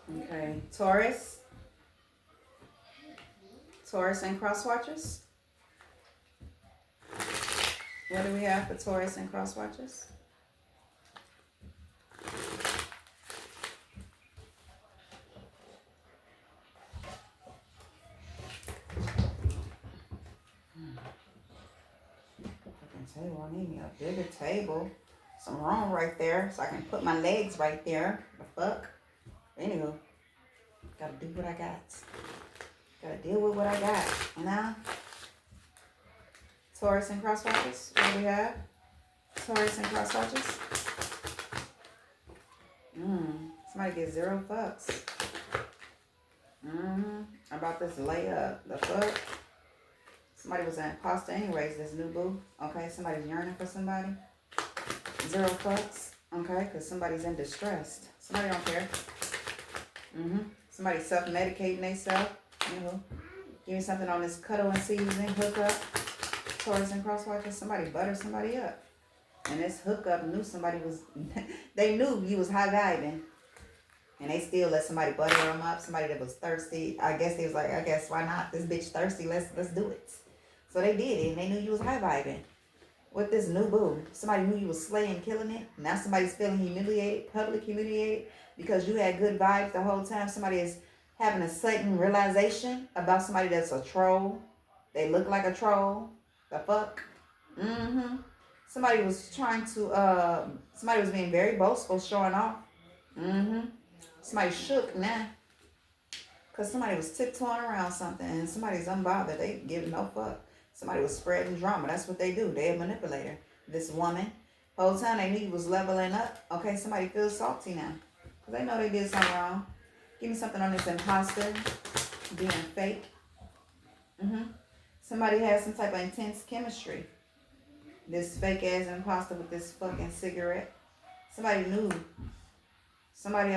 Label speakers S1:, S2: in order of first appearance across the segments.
S1: Okay, Taurus. Taurus and cross watchers. What do we have for Taurus and cross watchers? Table. I need me a bigger table. Some room right there so I can put my legs right there. The fuck? Anywho, gotta do what I got. Gotta deal with what I got. Now, Taurus and cross watchers. What do we have? Taurus and cross watchers. Somebody get 0 fucks. About this layup. The fuck? Somebody was an imposter anyways, this new boo. Okay, somebody's yearning for somebody. 0 fucks. Okay, because somebody's in distress. Somebody don't care. Somebody self-medicating themselves. Give me something on this cuddle and season, hook up. Taurus and cross watchers. Somebody butter somebody up. And this hookup knew somebody was, they knew you was high vibing. And they still let somebody butter them up. Somebody that was thirsty. I guess they was like, I guess why not? This bitch thirsty. Let's do it. So they did it. And they knew you was high vibing. With this new boo. Somebody knew you was slaying, killing it. Now somebody's feeling humiliated, public humiliated. Because you had good vibes the whole time. Somebody is having a sudden realization about somebody that's a troll. They look like a troll. The fuck? Somebody was trying to, somebody was being very boastful, showing off. Somebody shook now. Because somebody was tiptoeing around something and somebody's unbothered. They give no fuck. Somebody was spreading drama. That's what they do. They're a manipulator. This woman, whole time they knew you was leveling up. Okay, somebody feels salty now. Because they know they did something wrong. Give me something on this imposter being fake. Somebody has some type of intense chemistry. This fake ass imposter with this fucking cigarette. Somebody knew. Somebody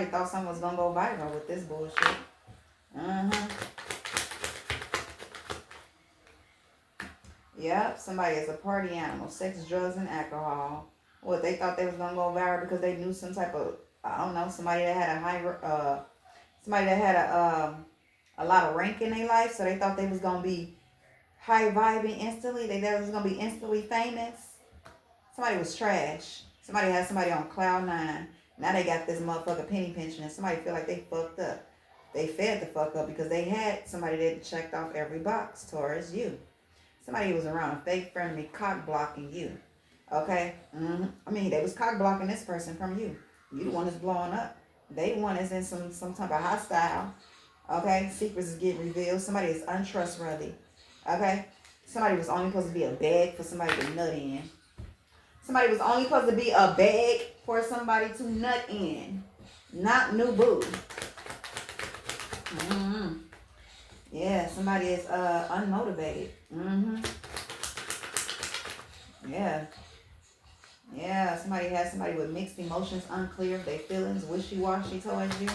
S1: thought something was gonna go viral with this bullshit. Yep, somebody is a party animal. Sex, drugs, and alcohol. What, they thought they was gonna go viral because they knew some type of, I don't know, somebody that had a lot of rank in their life, so they thought they was gonna be high vibing instantly. They thought it was gonna be instantly famous. Somebody was trash. Somebody had somebody on cloud 9. Now they got this motherfucker penny pinching and somebody feel like they fucked up. They fed the fuck up because they had somebody that checked off every box. Taurus, you. Somebody was around a fake friendly cock blocking you. Okay? I mean, they was cock blocking this person from you. You the one that's blowing up. They the one that's in some type of hostile. Okay? Secrets is getting revealed. Somebody is untrustworthy. Okay? Somebody was only supposed to be a bag for somebody to nut in. Somebody was only supposed to be a bag for somebody to nut in. Not new boo. Yeah, somebody is unmotivated. Yeah, somebody has somebody with mixed emotions, unclear of their feelings, wishy-washy towards you.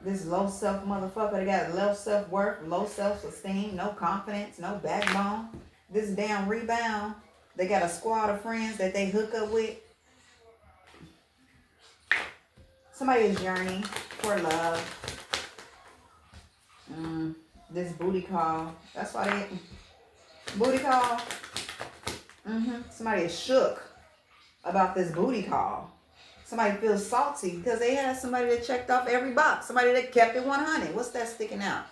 S1: This low self motherfucker, they got low self-worth, low self-esteem, no confidence, no backbone. This damn rebound, they got a squad of friends that they hook up with. Somebody is yearning for love. This booty call. That's why they... Booty call. Somebody is shook about this booty call. Somebody feels salty because they had somebody that checked off every box. Somebody that kept it 100. What's that sticking out?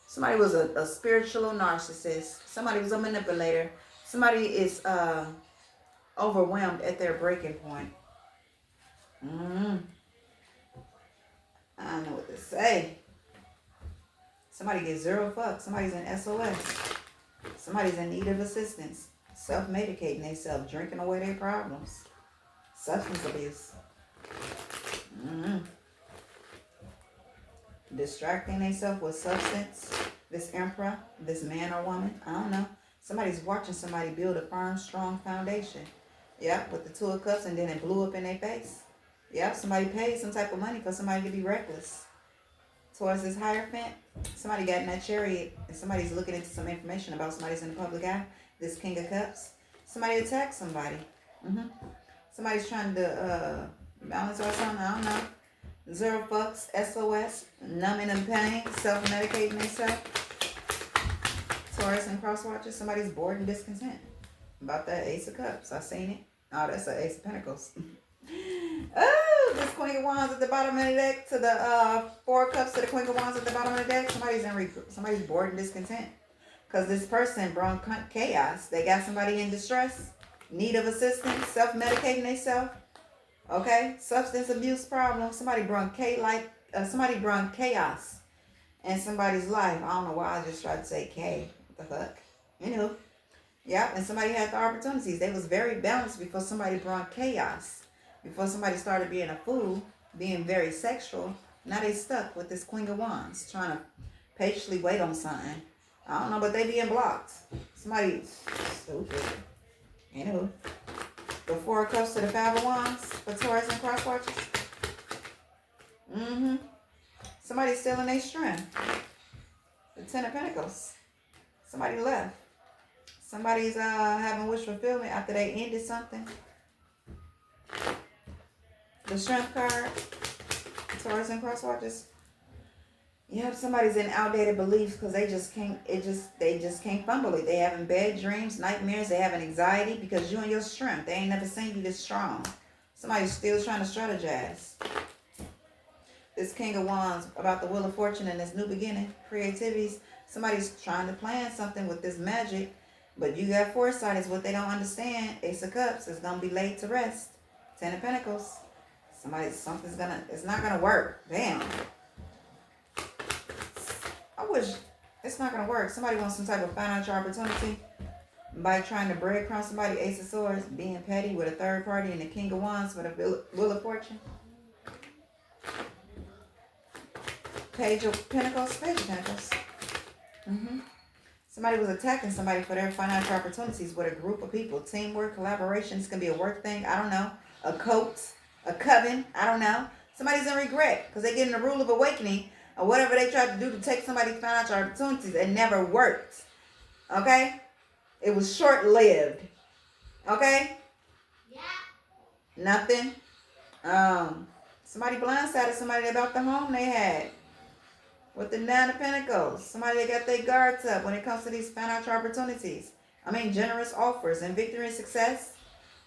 S1: Somebody was a spiritual narcissist. Somebody was a manipulator. Somebody is overwhelmed at their breaking point. I don't know what to say. Somebody gets 0 fucks. Somebody's in SOS. Somebody's in need of assistance. Self-medicating themselves, drinking away their problems. Substance abuse. Distracting themselves with substance. This emperor, this man or woman, I don't know. Somebody's watching somebody build a firm, strong foundation. Yep, with the 2 of Cups and then it blew up in their face. Yep, somebody paid some type of money for somebody to be reckless. Towards this Hierophant, somebody got in that chariot and somebody's looking into some information about somebody's in the public eye. This King of Cups. Somebody attacked somebody. Mm-hmm. Somebody's trying to balance or something. I don't know. Zero fucks, SOS, numbing and pain, self-medicating themselves. Taurus and cross watchers. Somebody's bored and discontent. About that Ace of Cups. I seen it. Oh, that's an Ace of Pentacles. Oh, this Queen of Wands at the bottom of the deck to the Four of Cups to the Queen of Wands at the bottom of the deck. Somebody's bored and discontent. Because this person brought chaos. They got somebody in distress, need of assistance, self-medicating themselves. Okay? Substance abuse problem. Somebody brought chaos in somebody's life. I don't know why I just tried to say K. What the fuck? You know. Yeah, and somebody had the opportunities. They was very balanced before somebody brought chaos. Before somebody started being a fool, being very sexual. Now they stuck with this Queen of Wands, trying to patiently wait on something. I don't know, but they being blocked. Somebody stupid. You know. The Four of Cups to the Five of Wands for Taurus and cross watchers. Mm-hmm. Somebody's stealing their strength. The Ten of Pentacles. Somebody left. Somebody's having wish fulfillment after they ended something. The Strength card. Taurus and cross watchers. Yep, somebody's in outdated beliefs because they just can't fumble it. They having bad dreams, nightmares, they having anxiety because you and your strength. They ain't never seen you this strong. Somebody's still trying to strategize. This King of Wands about the Wheel of Fortune and this new beginning, creativities. Somebody's trying to plan something with this magic, but you got foresight is what they don't understand. Ace of Cups is gonna be laid to rest. Ten of Pentacles. It's not gonna work. Damn. I wish it's not going to work. Somebody wants some type of financial opportunity by trying to breadcrumb somebody. Ace of Swords, being petty with a third party, and the King of Wands with a Wheel of Fortune. Page of Pentacles. Mm-hmm. Somebody was attacking somebody for their financial opportunities with a group of people. Teamwork, collaboration. This can be a work thing. I don't know. A cult, a coven. I don't know. Somebody's in regret because they're getting the rule of awakening. Or whatever they tried to do to take somebody's financial opportunities, it never worked. Okay? It was short-lived. Okay? Yeah. Nothing. Somebody blindsided somebody about the home they had. With the Nine of Pentacles. Somebody that got their guards up when it comes to these financial opportunities. Generous offers and victory and success.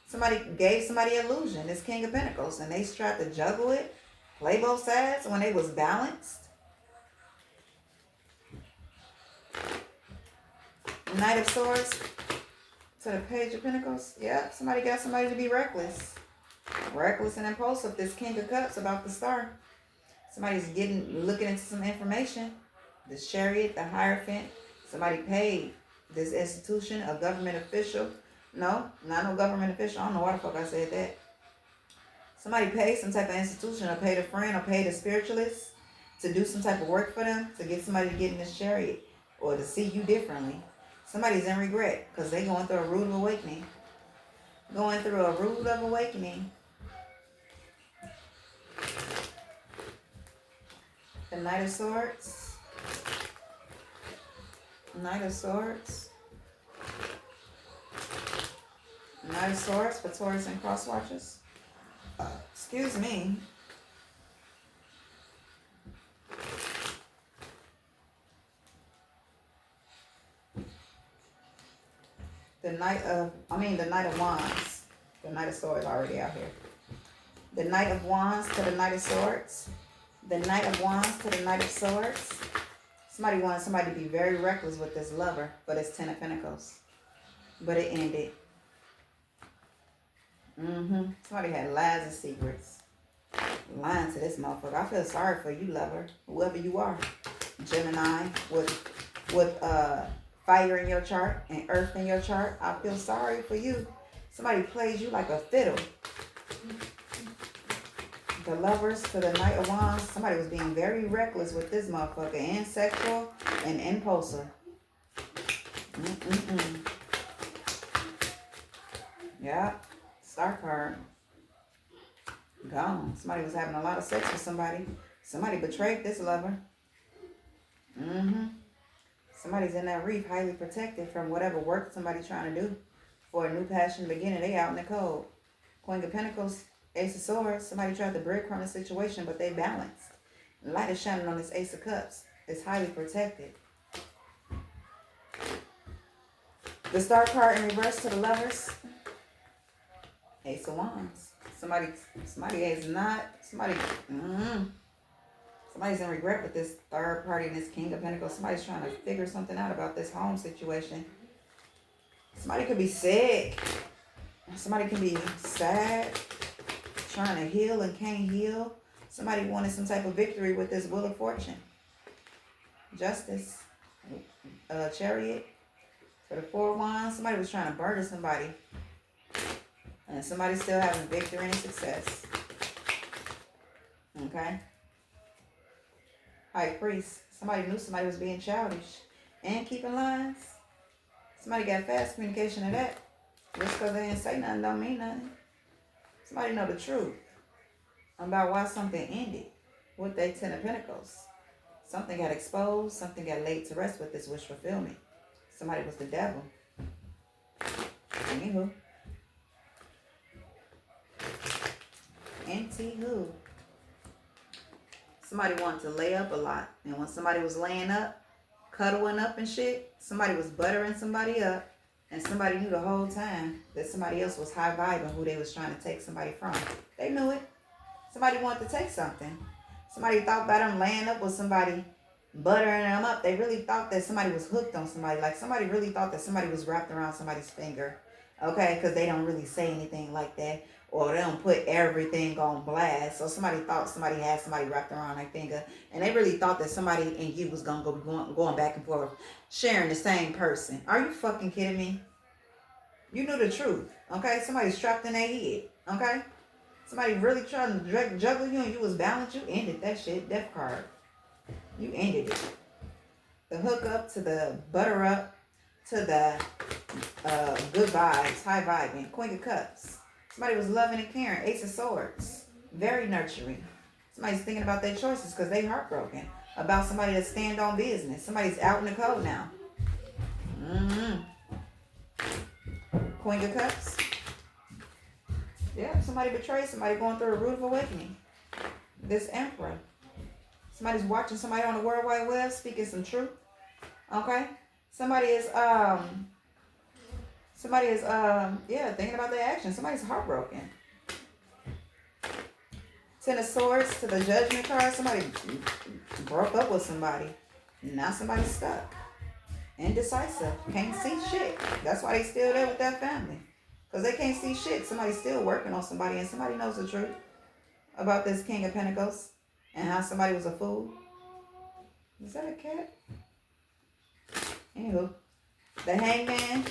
S1: Somebody gave somebody illusion. This King of Pentacles. And they tried to juggle it. Play both sides when they was balanced. Knight of Swords to the Page of Pentacles. Yep, somebody got somebody to be reckless. Reckless and impulsive. This King of Cups about to start. Somebody's looking into some information. The Chariot, the Hierophant. Somebody paid this institution, a government official. No, not no government official. I don't know why the fuck I said that. Somebody paid some type of institution or paid a friend or paid a spiritualist to do some type of work for them to get somebody to get in this chariot or to see you differently. Somebody's in regret because they're going through a rude awakening. Going through a rude of awakening. The Knight of Swords. Knight of Swords. Knight of Swords for Taurus and cross watchers. Excuse me. The Knight of Wands. The Knight of Swords already out here. The Knight of Wands to the Knight of Swords. The Knight of Wands to the Knight of Swords. Somebody wanted somebody to be very reckless with this lover for this Ten of Pentacles. But it ended. Somebody had lies and secrets. Lying to this motherfucker. I feel sorry for you, lover. Whoever you are. Gemini with fire in your chart and earth in your chart. I feel sorry for you. Somebody plays you like a fiddle. The Lovers to the Knight of Wands. Somebody was being very reckless with this motherfucker. And sexual and impulsive. Yeah. Star card. Gone. Somebody was having a lot of sex with somebody. Somebody betrayed this lover. Somebody Somebody's in that reef, highly protected from whatever work somebody's trying to do for a new passion beginning. They out in the cold. Queen of Pentacles, Ace of Swords. Somebody tried to breadcrumb the situation, but they balanced. Light is shining on this Ace of Cups. It's highly protected. The Star card in reverse to the Lovers. Ace of Wands. Somebody's in regret with this third party and this King of Pentacles. Somebody's trying to figure something out about this home situation. Somebody could be sick. Somebody can be sad, trying to heal and can't heal. Somebody wanted some type of victory with this Wheel of Fortune. Justice. Chariot. For the Four of Wands. Somebody was trying to murder somebody. And somebody's still having victory and success. Okay. High Priest. Somebody knew somebody was being childish and keeping lines. Somebody got fast communication of that. Just because they didn't say nothing don't mean nothing. Somebody know the truth about why something ended with their Ten of Pentacles. Something got exposed. Something got laid to rest with this wish fulfillment. Somebody was the devil. Anywho. Anywho. Somebody wanted to lay up a lot. And when somebody was laying up, cuddling up and shit, somebody was buttering somebody up. And somebody knew the whole time that somebody else was high vibing who they was trying to take somebody from. They knew it. Somebody wanted to take something. Somebody thought about them laying up with somebody, buttering them up. They really thought that somebody was hooked on somebody. Like somebody really thought that somebody was wrapped around somebody's finger. Okay, because they don't really say anything like that. Or they don't put everything on blast. So somebody thought somebody had somebody wrapped around their finger. And they really thought that somebody and you was going to go going back and forth, sharing the same person. Are you fucking kidding me? You knew the truth. Okay? Somebody's trapped in their head. Okay? Somebody really trying to juggle you and you was balanced. You ended that shit. Death card. You ended it. The hook up to the butter up to the good vibes, high vibing, Queen of Cups. Somebody was loving and caring. Ace of Swords. Very nurturing. Somebody's thinking about their choices because they heartbroken. About somebody that stand on business. Somebody's out in the cold now. Queen of Cups. Yeah, somebody betrayed somebody going through a root of awakening. This Emperor. Somebody's watching somebody on the World Wide Web speaking some truth. Okay? Somebody is thinking about their actions. Somebody's heartbroken. Ten of Swords to the Judgment card. Somebody broke up with somebody. Now somebody's stuck. Indecisive. Can't see shit. That's why they still there with that family. Because they can't see shit. Somebody's still working on somebody and somebody knows the truth about this King of Pentacles and how somebody was a fool. Is that a cat? Anywho. The Hangman.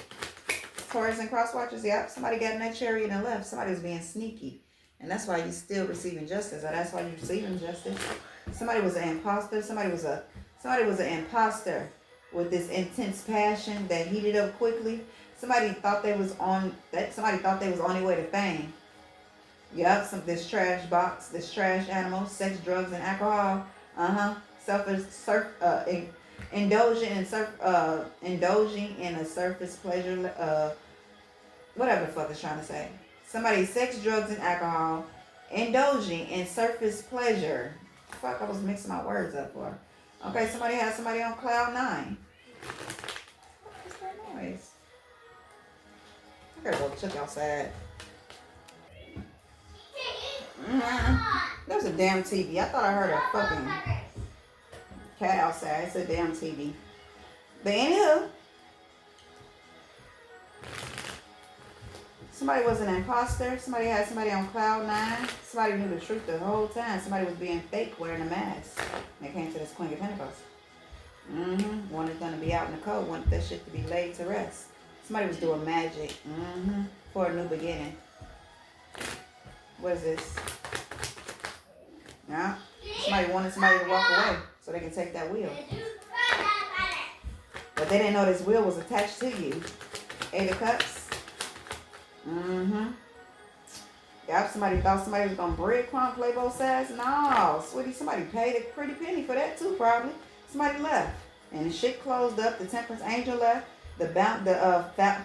S1: Taurus and cross watchers, yep. Somebody got in that chariot and left. Somebody was being sneaky. And that's why you're still receiving justice. Or that's why you're receiving justice. Somebody was an imposter. Somebody was an imposter with this intense passion that heated up quickly. Somebody thought they was on their way to fame. Yep, this trash box, this trash animal, sex, drugs, and alcohol. Indulging in a surface pleasure, whatever the fuck it's trying to say. Somebody sex, drugs, and alcohol, indulging in surface pleasure. Fuck, I was mixing my words up for. Okay, somebody had somebody on cloud 9. What's that noise? I gotta go check outside. There's a damn TV. I thought I heard a fucking cat outside. It's a damn TV. But anywho, somebody was an imposter. Somebody had somebody on cloud 9. Somebody knew the truth the whole time. Somebody was being fake, wearing a mask. When it came to this Queen of Pentacles. Wanted them to be out in the cold. Wanted that shit to be laid to rest. Somebody was doing magic. For a new beginning. What is this? Yeah. Somebody wanted somebody to walk away so they can take that wheel. But they didn't know this wheel was attached to you. 8 of Cups. Yep, somebody thought somebody was going to breadcrumb, play both sides. No, sweetie, somebody paid a pretty penny for that too, probably. Somebody left. And the shit closed up. The Temperance Angel left. The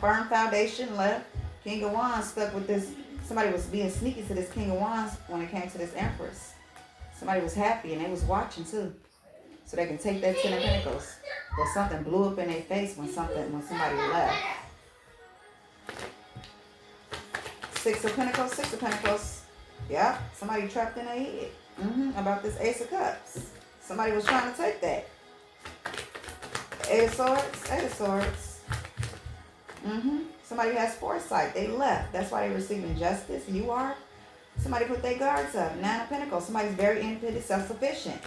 S1: Firm Foundation left. King of Wands stuck with this. Somebody was being sneaky to this King of Wands when it came to this Empress. Somebody was happy and they was watching too. So they can take that Ten of Pentacles. But something blew up in their face when somebody left. Six of Pentacles. Yeah, somebody trapped in their head. About this Ace of Cups. Somebody was trying to take that. Eight of Swords. Somebody has foresight. They left. That's why they're receiving justice. You are. Somebody put their guards up. Nine of Pentacles. Somebody's very independent, self-sufficient.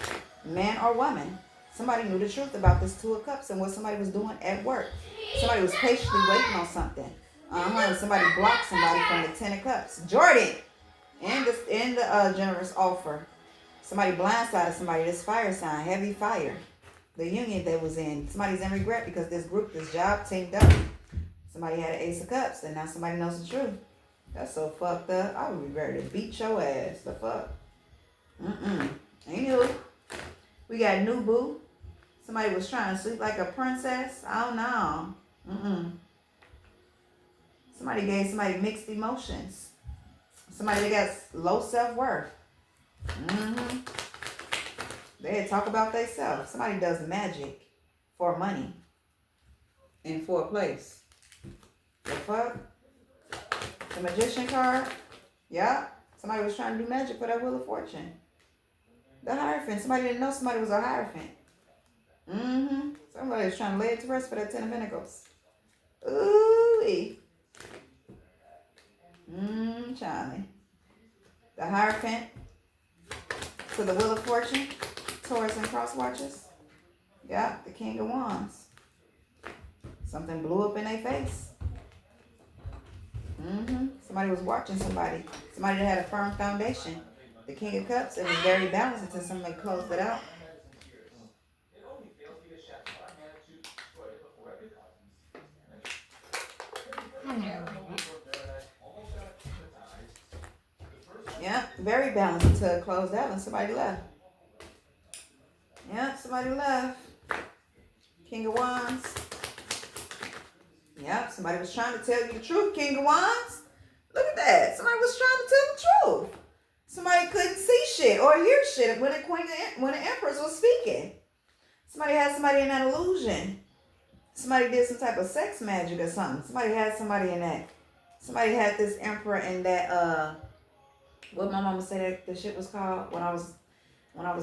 S1: Man or woman. Somebody knew the truth about this Two of Cups and what somebody was doing at work. Somebody was patiently waiting on something. And somebody blocked somebody from the Ten of Cups. Jordan. In the generous offer. Somebody blindsided somebody. This fire sign. Heavy fire. The union they was in. Somebody's in regret because this group, this job teamed up. Somebody had an Ace of Cups and now somebody knows the truth. That's so fucked up. I would be ready to beat your ass. The fuck? Ain't you? We got new boo. Somebody was trying to sleep like a princess. I don't know. Somebody gave somebody mixed emotions. Somebody that got low self-worth. They talk about themselves. Somebody does magic for money and for a place. The fuck? The Magician card. Yeah. Somebody was trying to do magic for that Wheel of Fortune. The Hierophant. Somebody didn't know somebody was a Hierophant. Somebody was trying to lay it to rest for that Ten of Pentacles. Ooh-wee. Charlie. The Hierophant. To the Wheel of Fortune. Taurus and cross watches. Yeah, the King of Wands. Something blew up in their face. Somebody was watching somebody. Somebody that had a firm foundation. The King of Cups, it was very balanced until somebody closed it out. Yeah, very balanced until it closed out and somebody left. Yeah, somebody left. King of Wands. Yep, somebody was trying to tell you the truth, King of Wands. Look at that. Somebody was trying to tell the truth. Somebody couldn't see shit or hear shit when the Empress was speaking. Somebody had somebody in that illusion. Somebody did some type of sex magic or something. Somebody had somebody in that. Somebody had this Emperor in that, what my mama said that the shit was called when I was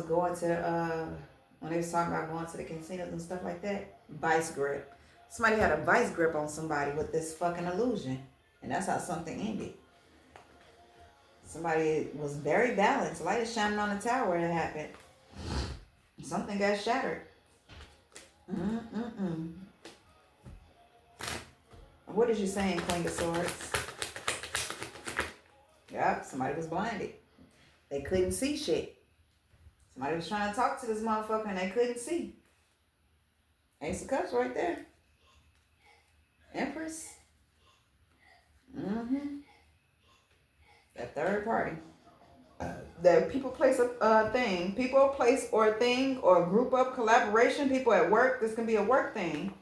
S1: going to, when they was talking about going to the casinos and stuff like that. Vice grip. Somebody had a vice grip on somebody with this fucking illusion. And that's how something ended. Somebody was very balanced. Light is shining on the tower where it happened. Something got shattered. What is you saying, Queen of Swords? Yep, somebody was blinded. They couldn't see shit. Somebody was trying to talk to this motherfucker and they couldn't see. Ace of Cups right there. Empress. That third party. The people, place, a thing. People, place, or a thing, or a group up, collaboration. People at work. This can be a work thing.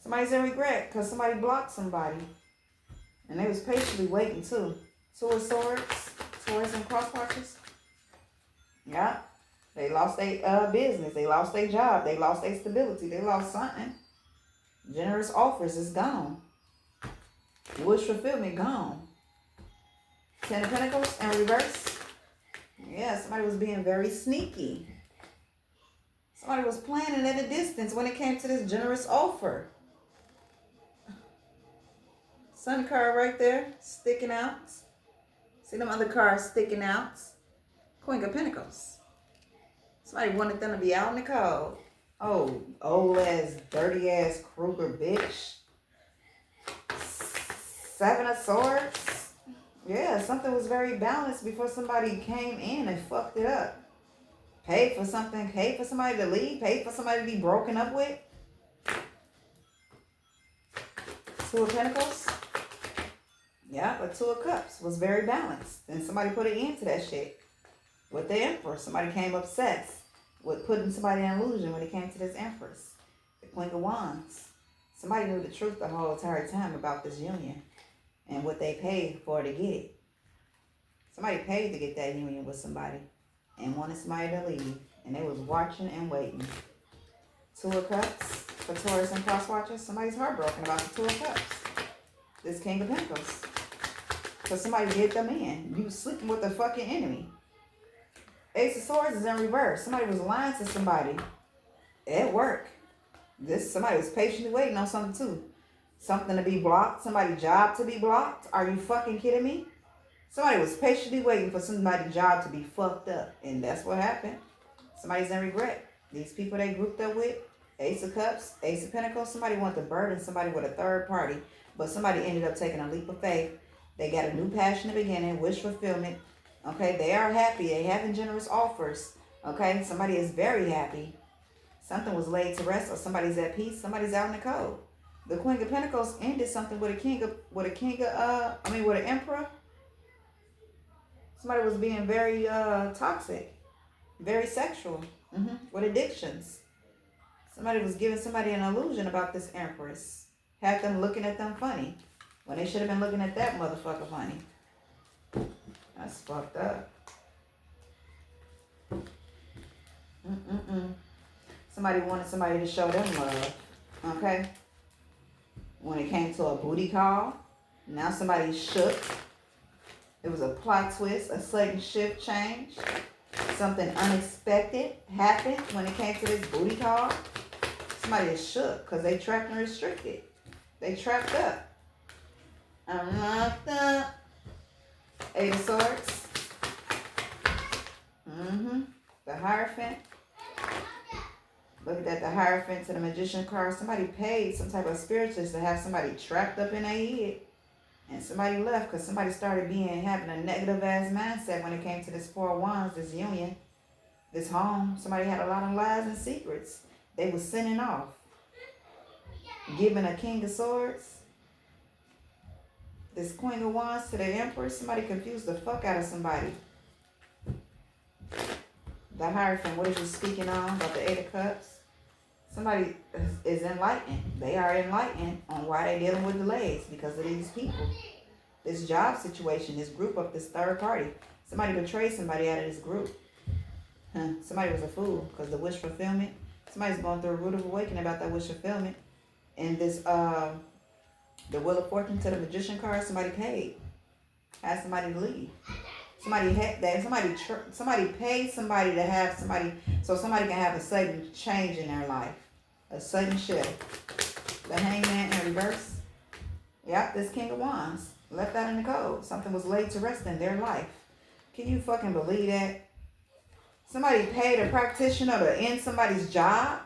S1: Somebody's in regret because somebody blocked somebody. And they was patiently waiting too. Two of Swords. Taurus and cross watches. Yeah. They lost their business. They lost their job. They lost their stability. They lost something. Generous offers is gone. Wish fulfillment gone. Ten of Pentacles in reverse. Yeah, somebody was being very sneaky. Somebody was planning at a distance when it came to this generous offer. Sun card right there, sticking out. See them other cards sticking out. Queen of Pentacles. Somebody wanted them to be out in the cold. Oh, old ass, dirty ass Kruger bitch. Seven of Swords. Yeah, something was very balanced before somebody came in and fucked it up. Paid for something, paid for somebody to leave, paid for somebody to be broken up with. Two of Pentacles. Yeah, but Two of Cups was very balanced. And somebody put an end to that shit. With the Emperor, somebody came obsessed with putting somebody in illusion when it came to this Empress. Queen of Wands. Somebody knew the truth the whole entire time about this union and what they paid for to get it. Somebody paid to get that union with somebody and wanted somebody to leave. And they was watching and waiting. Two of Cups for Taurus and cross watchers. Somebody's heartbroken about the Two of Cups. This King of Pentacles. Because somebody did them in. You was sleeping with the fucking enemy. Ace of Swords is in reverse. Somebody was lying to somebody at work. Somebody was patiently waiting on something too. Something to be blocked. Somebody's job to be blocked. Are you fucking kidding me? Somebody was patiently waiting for somebody's job to be fucked up. And that's what happened. Somebody's in regret. These people they grouped up with, Ace of Cups, Ace of Pentacles, somebody wanted to burden somebody with a third party. But somebody ended up taking a leap of faith. They got a new passion in the beginning, wish fulfillment. Okay, they are happy. They having generous offers. Okay, somebody is very happy. Something was laid to rest, or somebody's at peace. Somebody's out in the cold. The Queen of Pentacles ended something with an emperor. Somebody was being very toxic, very sexual, with addictions. Somebody was giving somebody an illusion about this empress. Had them looking at them funny when they should have been looking at that motherfucker funny. That's fucked up. Somebody wanted somebody to show them love. Okay? When it came to a booty call, now somebody's shook. It was a plot twist, a sudden shift change. Something unexpected happened when it came to this booty call. Somebody is shook because they trapped and restricted. They trapped up. I'm locked up. Eight of Swords. The Hierophant. Look at that, the Hierophant to the Magician card. Somebody paid some type of spiritualist to have somebody trapped up in their head. And somebody left because somebody started having a negative ass mindset when it came to this Four of Wands, this union, this home. Somebody had a lot of lies and secrets. They was sending off. Giving a King of Swords. This Queen of Wands to the Empress. Somebody confused the fuck out of somebody. The Hierophant, what is you speaking on about the Eight of Cups? Somebody is enlightened. They are enlightened on why they're dealing with delays because of these people. This job situation, this group of this third party. Somebody betrayed somebody out of this group. Somebody was a fool because the wish fulfillment. Somebody's going through a root of awakening about that wish fulfillment. And this, the Wheel of Fortune to the Magician card, somebody paid. Had somebody to leave. Somebody paid somebody to have somebody, so somebody can have a sudden change in their life. A sudden shift. The Hangman in reverse. Yep, this King of Wands. Left out in the cold. Something was laid to rest in their life. Can you fucking believe that? Somebody paid a practitioner to end somebody's job?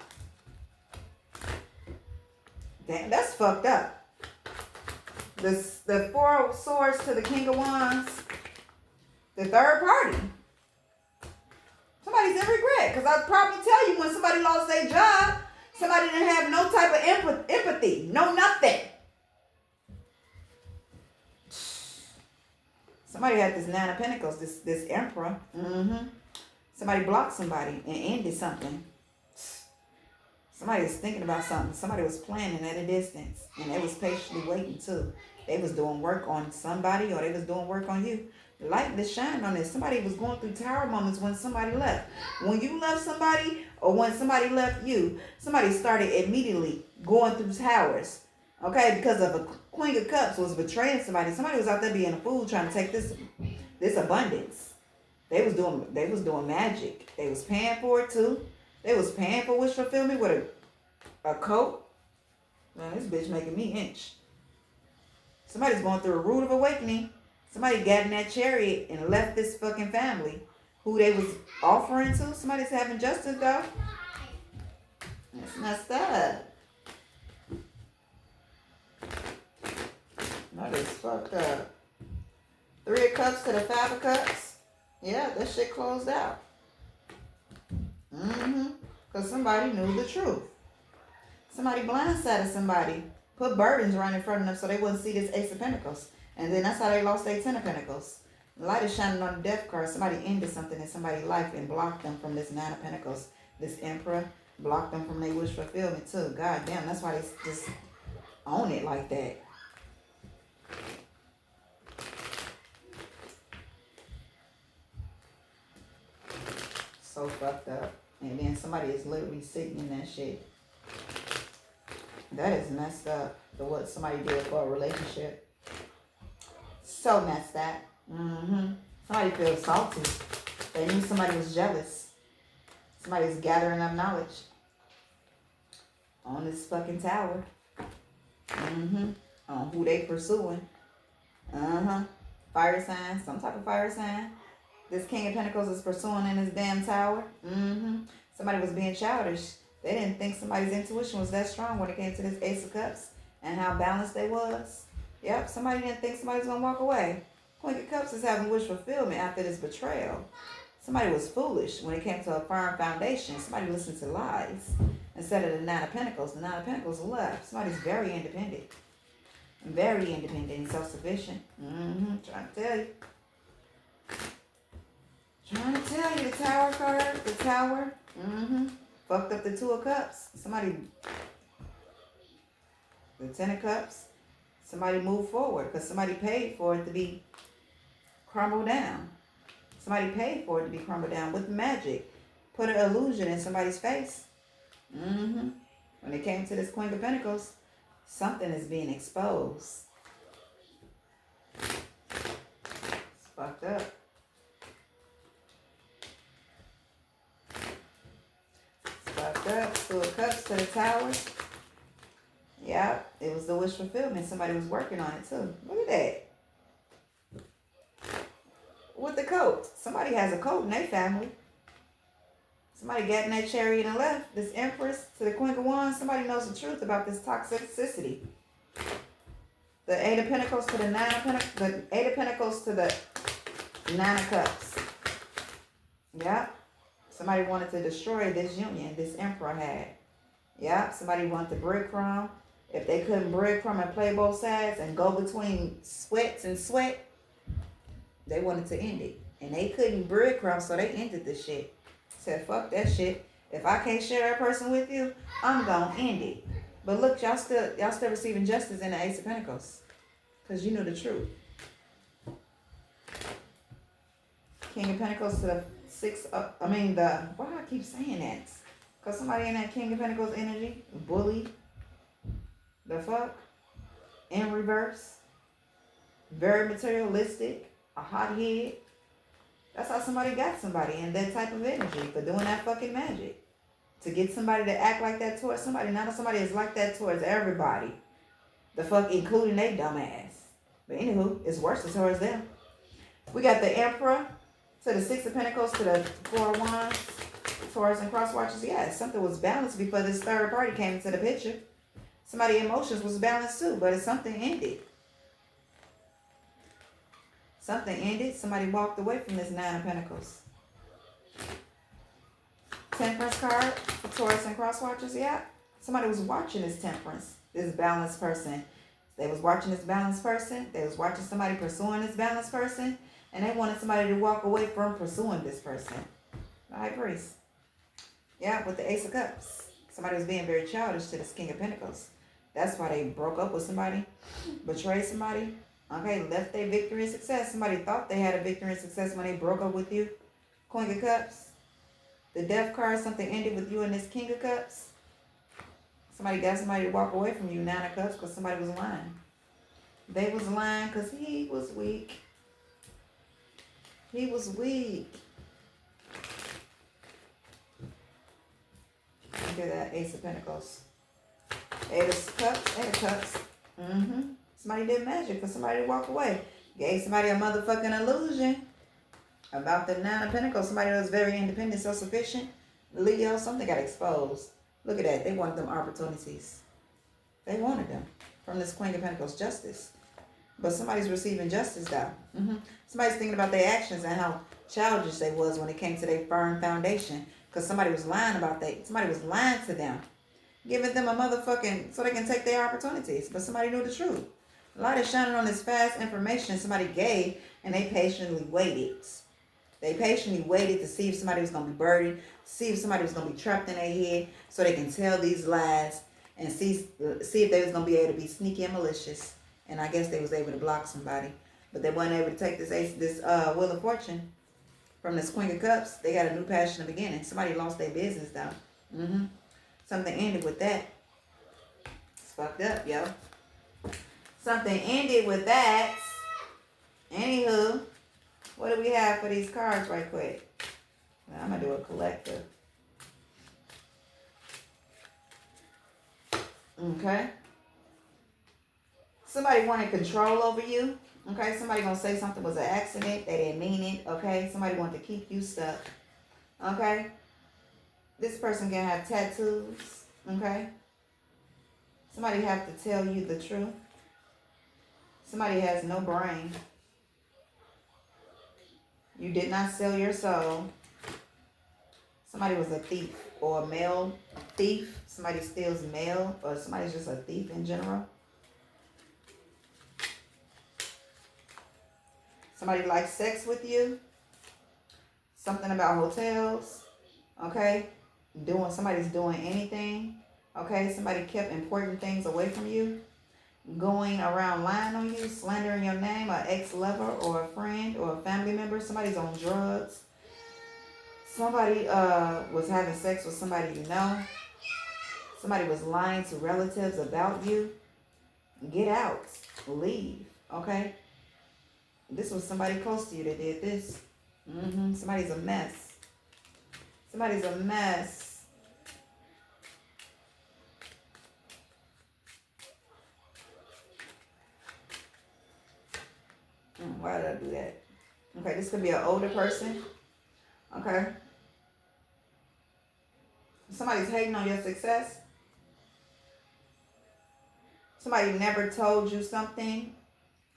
S1: Damn, that's fucked up. The Four of Swords to the King of Wands. The third party. Somebody's in regret. Because I'll probably tell you when somebody lost their job, somebody didn't have no type of empathy. No nothing. Somebody had this Nine of Pentacles, this Emperor. Somebody blocked somebody and ended something. Somebody was thinking about something. Somebody was planning at a distance. And they was patiently waiting too. They was doing work on somebody or they was doing work on you. Light to shine on this. Somebody was going through tower moments when somebody left. When you left somebody or when somebody left you, somebody started immediately going through towers. Okay, because of a Queen of Cups was betraying somebody. Somebody was out there being a fool trying to take this abundance. They was doing magic. They was paying for it too. They was paying for wish fulfillment with a coat. Man, this bitch making me itch. Somebody's going through a root of awakening. Somebody got in that chariot and left this fucking family who they was offering to. Somebody's having justice though. That's messed up. That is fucked up. Three of Cups to the Five of Cups. Yeah, that shit closed out. Because somebody knew the truth. Somebody blindsided somebody. Put burdens right in front of them so they wouldn't see this Ace of Pentacles. And then that's how they lost their Ten of Pentacles. The light is shining on the Death card. Somebody ended something in somebody's life and blocked them from this Nine of Pentacles. This Emperor. Block them from their wish fulfillment too. God damn, that's why they just own it like that. So fucked up. And then somebody is literally sitting in that shit. That is messed up. The what somebody did for a relationship. So messed up. Somebody feels salty. They knew somebody was jealous. Somebody's gathering up knowledge on this fucking tower. On who they pursuing. Fire sign. Some type of fire sign. This King of Pentacles is pursuing in his damn tower. Somebody was being childish. They didn't think somebody's intuition was that strong when it came to this Ace of Cups and how balanced they was. Yep, somebody didn't think somebody was going to walk away. Queen of Cups is having wish fulfillment after this betrayal. Somebody was foolish when it came to a firm foundation. Somebody listened to lies instead of the Nine of Pentacles. The Nine of Pentacles left. Somebody's very independent. Very independent and self-sufficient. Trying to tell you. Trying to tell you, the Tower card, the Tower, fucked up the Two of Cups. Somebody, the Ten of Cups, somebody moved forward because somebody paid for it to be crumbled down. Somebody paid for it to be crumbled down with magic. Put an illusion in somebody's face. When it came to this Queen of Pentacles, something is being exposed. It's fucked up. Up, Two of Cups to the Tower. Yep, it was the wish fulfillment. Somebody was working on it too. Look at that. With the coat. Somebody has a coat in their family. Somebody got in that chariot and left. This Empress to the Queen of Wands. Somebody knows the truth about this toxicity. The Eight of Pentacles to the Nine of Pentacles. The Eight of Pentacles to the Nine of Cups. Yep. Somebody wanted to destroy this union this Emperor had. Yep, somebody wanted to breadcrumb. If they couldn't breadcrumb and play both sides and go between sweats and sweat, they wanted to end it. And they couldn't breadcrumb, so they ended the shit. Said, fuck that shit. If I can't share that person with you, I'm gonna end it. But look, y'all still receiving justice in the Ace of Pentacles. Because you knew the truth. King of Pentacles to the why do I keep saying that? Because somebody in that King of Pentacles energy, bully, the fuck, in reverse, very materialistic, a hothead. That's how somebody got somebody in that type of energy for doing that fucking magic. To get somebody to act like that towards somebody. Not that somebody is like that towards everybody. The fuck, including they dumb ass. But anywho, it's worse towards them. We got the Emperor to the Six of Pentacles to the Four of Wands. Taurus and cross watchers. Yeah, something was balanced before this third party came into the picture. Somebody's emotions was balanced too, but it's something ended. Something ended. Somebody walked away from this Nine of Pentacles. Temperance card for Taurus and cross watchers. Yeah, somebody was watching this temperance, this balanced person. They was watching this balanced person. They was watching somebody pursuing this balanced person. And they wanted somebody to walk away from pursuing this person. High priest. Yeah, with the Ace of Cups. Somebody was being very childish to this King of Pentacles. That's why they broke up with somebody. Betrayed somebody. Okay, left their victory and success. Somebody thought they had a victory and success when they broke up with you. Queen of Cups. The Death card, something ended with you and this King of Cups. Somebody got somebody to walk away from you, Nine of Cups, because somebody was lying. They was lying because he was weak. He was weak. Look at that Ace of Pentacles. Eight of Cups, Eight of Cups. Somebody did magic for somebody to walk away. Gave somebody a motherfucking illusion about the Nine of Pentacles. Somebody that was very independent, self-sufficient. Leo, something got exposed. Look at that. They wanted them opportunities. They wanted them from this Queen of Pentacles, justice. But somebody's receiving justice though. Somebody's thinking about their actions and how childish they was when it came to their firm foundation. Because somebody was lying about that. Somebody was lying to them. Giving them a motherfucking, so they can take their opportunities. But somebody knew the truth. Light is shining on this fast information somebody gave and they patiently waited. They patiently waited to see if somebody was going to be burdened, see if somebody was going to be trapped in their head, so they can tell these lies and see if they was going to be able to be sneaky and malicious. And I guess they was able to block somebody. But they weren't able to take this Wheel of Fortune from this Queen of Cups. They got a new passion in the beginning. Somebody lost their business, though. Something ended with that. It's fucked up, yo. Something ended with that. Anywho, what do we have for these cards right quick? Well, I'm going to do a collective. Okay. Somebody wanted control over you. Okay. Somebody going to say something was an accident. They didn't mean it. Okay. Somebody wanted to keep you stuck. Okay. This person can have tattoos. Okay. Somebody have to tell you the truth. Somebody has no brain. You did not sell your soul. Somebody was a thief or a male thief. Somebody steals mail, or somebody's just a thief in general. Somebody likes sex with you. Something about hotels. Okay. Somebody's doing anything. Okay. Somebody kept important things away from you. Going around lying on you, slandering your name, an ex-lover or a friend or a family member. Somebody's on drugs. Somebody was having sex with somebody you know. Somebody was lying to relatives about you. Get out. Leave. Okay? This was somebody close to you that did this. Somebody's a mess. Somebody's a mess. Why did I do that? Okay, this could be an older person. Okay. Somebody's hating on your success. Somebody never told you something.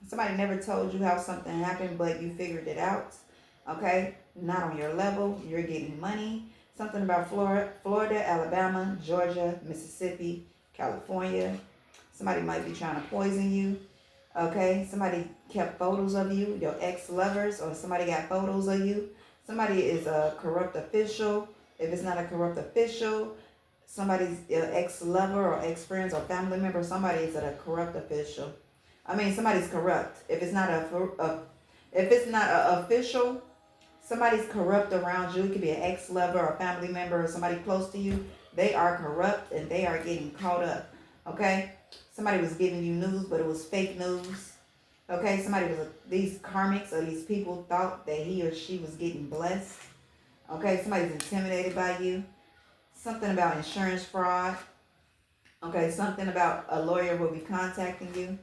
S1: Somebody never told you how something happened, but you figured it out. Okay? Not on your level. You're getting money. Something about Florida, Alabama, Georgia, Mississippi, California. Somebody might be trying to poison you. Okay? Somebody kept photos of you, your ex-lovers, or somebody got photos of you. Somebody is a corrupt official. If it's not a corrupt official, somebody's ex-lover or ex-friends or family member, somebody is a corrupt official. I mean, somebody's corrupt. If it's not a official, somebody's corrupt around you. It could be an ex-lover or family member or somebody close to you. They are corrupt and they are getting caught up. Okay? Somebody was giving you news, but it was fake news. Okay? These karmics or these people thought that he or she was getting blessed. Okay? Somebody's intimidated by you. Something about insurance fraud. Okay? Something about a lawyer will be contacting you.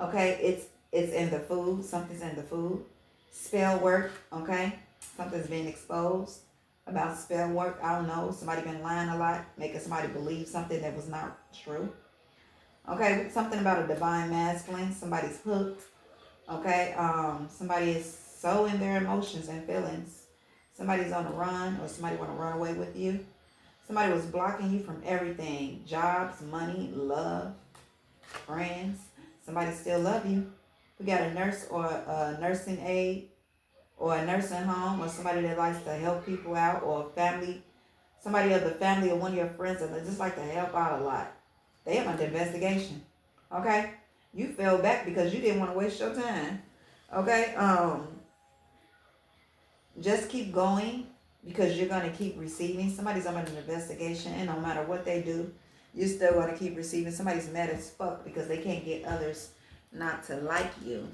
S1: Okay? It's in the food. Something's in the food. Spell work. Okay? Something's being exposed about spell work. I don't know. Somebody been lying a lot, making somebody believe something that was not true. Okay? Something about a divine masculine. Somebody's hooked. Okay? Somebody is so in their emotions and feelings. Somebody's on the run, or somebody want to run away with you. Somebody was blocking you from everything. Jobs, money, love, friends. Somebody still love you. We got a nurse or a nursing aide or a nursing home, or somebody that likes to help people out, or a family, somebody of the family or one of your friends that just like to help out a lot. They have under investigation. Okay? You fell back because you didn't want to waste your time. Okay? Just keep going, because you're going to keep receiving. Somebody's under an investigation, and no matter what they do, you're still going to keep receiving. Somebody's mad as fuck because they can't get others not to like you.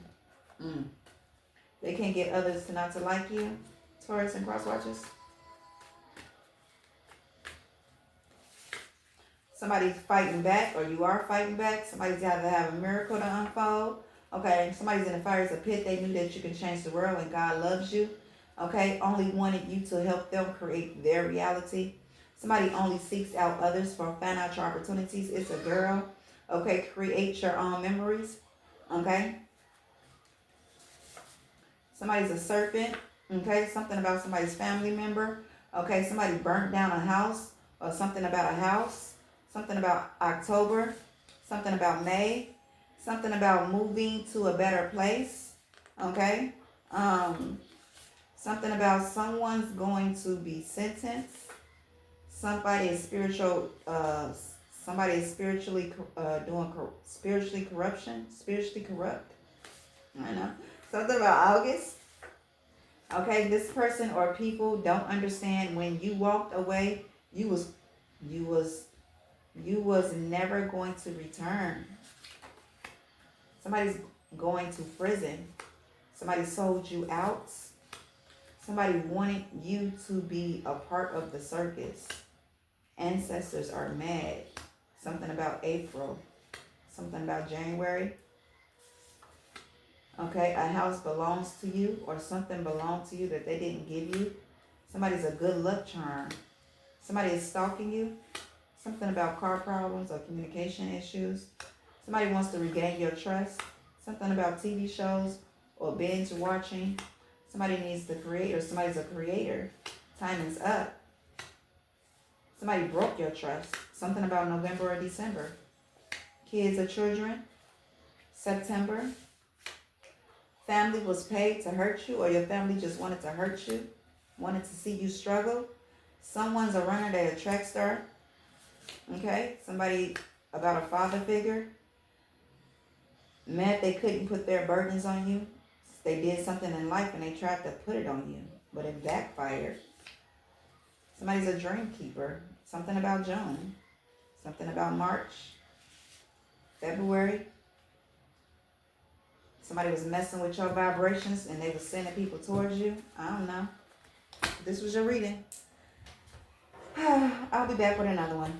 S1: They can't get others to not to like you. Taurus and cross watchers. Somebody's fighting back, or you are fighting back. Somebody's got to have a miracle to unfold. Okay, somebody's in the fire's a pit. They knew that you can change the world and God loves you. Okay, only wanted you to help them create their reality. Somebody only seeks out others for financial opportunities. It's a girl. Okay, create your own memories. Okay. Somebody's a serpent. Okay, something about somebody's family member. Okay, somebody burnt down a house, or something about a house. Something about October. Something about May. Something about moving to a better place. Okay. Something about someone's going to be sentenced. Somebody is spiritual. Somebody is spiritually spiritually corruption. Spiritually corrupt. I know. Something about August. Okay, this person or people don't understand when you walked away. You was never going to return. Somebody's going to prison. Somebody sold you out. Somebody wanted you to be a part of the circus. Ancestors are mad. Something about April. Something about January. Okay, a house belongs to you or something belonged to you that they didn't give you. Somebody's a good luck charm. Somebody is stalking you. Something about car problems or communication issues. Somebody wants to regain your trust. Something about TV shows or binge watching. Somebody needs to create or somebody's a creator. Time is up. Somebody broke your trust. Something about November or December. Kids or children. September. Family was paid to hurt you or your family just wanted to hurt you. Wanted to see you struggle. Someone's a runner, they're a track star. Okay? Somebody about a father figure. Mad they couldn't put their burdens on you. They did something in life and they tried to put it on you, but it backfired. Somebody's a dream keeper. Something about June. Something about March. February. Somebody was messing with your vibrations and they were sending people towards you. I don't know. This was your reading. I'll be back with another one.